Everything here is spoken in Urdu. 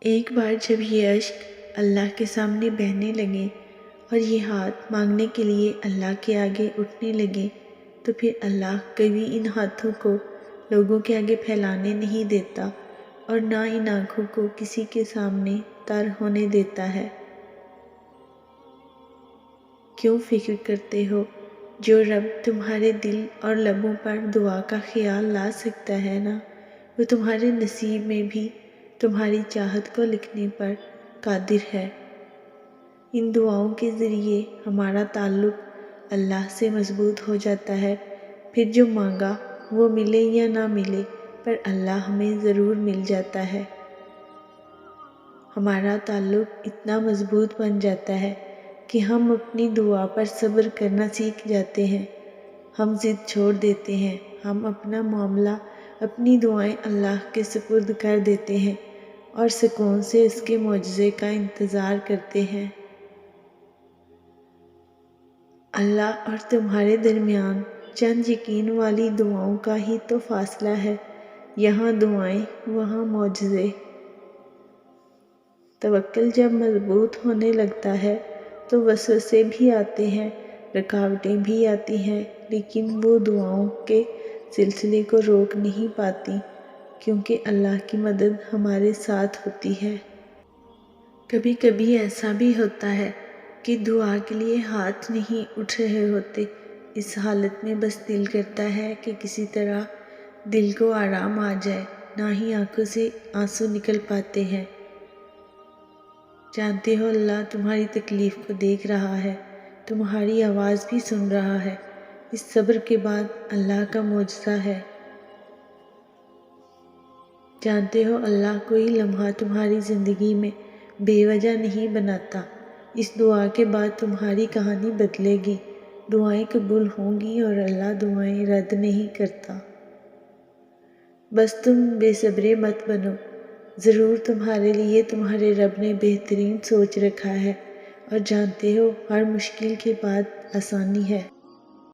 ایک بار جب یہ اشک اللہ کے سامنے بہنے لگے اور یہ ہاتھ مانگنے کے لیے اللہ کے آگے اٹھنے لگے تو پھر اللہ کبھی ان ہاتھوں کو لوگوں کے آگے پھیلانے نہیں دیتا اور نہ ان آنکھوں کو کسی کے سامنے تر ہونے دیتا ہے۔ کیوں فکر کرتے ہو؟ جو رب تمہارے دل اور لبوں پر دعا کا خیال لا سکتا ہے نا، وہ تمہارے نصیب میں بھی تمہاری چاہت کو لکھنے پر قادر ہے۔ ان دعاؤں کے ذریعے ہمارا تعلق اللہ سے مضبوط ہو جاتا ہے، پھر جو مانگا وہ ملے یا نہ ملے پر اللہ ہمیں ضرور مل جاتا ہے۔ ہمارا تعلق اتنا مضبوط بن جاتا ہے کہ ہم اپنی دعا پر صبر کرنا سیکھ جاتے ہیں، ہم ضد چھوڑ دیتے ہیں، ہم اپنا معاملہ اپنی دعائیں اللہ کے سپرد کر دیتے ہیں اور سکون سے اس کے معجزے کا انتظار کرتے ہیں۔ اللہ اور تمہارے درمیان چند یقین والی دعاؤں کا ہی تو فاصلہ ہے، یہاں دعائیں وہاں معجزے۔ توکل جب مضبوط ہونے لگتا ہے تو وسوسے بھی آتے ہیں، رکاوٹیں بھی آتی ہیں، لیکن وہ دعاؤں کے سلسلے کو روک نہیں پاتی کیونکہ اللہ کی مدد ہمارے ساتھ ہوتی ہے۔ کبھی کبھی ایسا بھی ہوتا ہے کہ دعا کے لیے ہاتھ نہیں اٹھ رہے ہوتے، اس حالت میں بس دل کرتا ہے کہ کسی طرح دل کو آرام آ جائے، نہ ہی آنکھوں سے آنسو نکل پاتے ہیں۔ جانتے ہو اللہ تمہاری تکلیف کو دیکھ رہا ہے، تمہاری آواز بھی سن رہا ہے، اس صبر کے بعد اللہ کا معجزہ ہے۔ جانتے ہو اللہ کوئی لمحہ تمہاری زندگی میں بے وجہ نہیں بناتا، اس دعا کے بعد تمہاری کہانی بدلے گی، دعائیں قبول ہوں گی اور اللہ دعائیں رد نہیں کرتا۔ بس تم بے صبرے مت بنو، ضرور تمہارے لیے تمہارے رب نے بہترین سوچ رکھا ہے، اور جانتے ہو ہر مشکل کے بعد آسانی ہے۔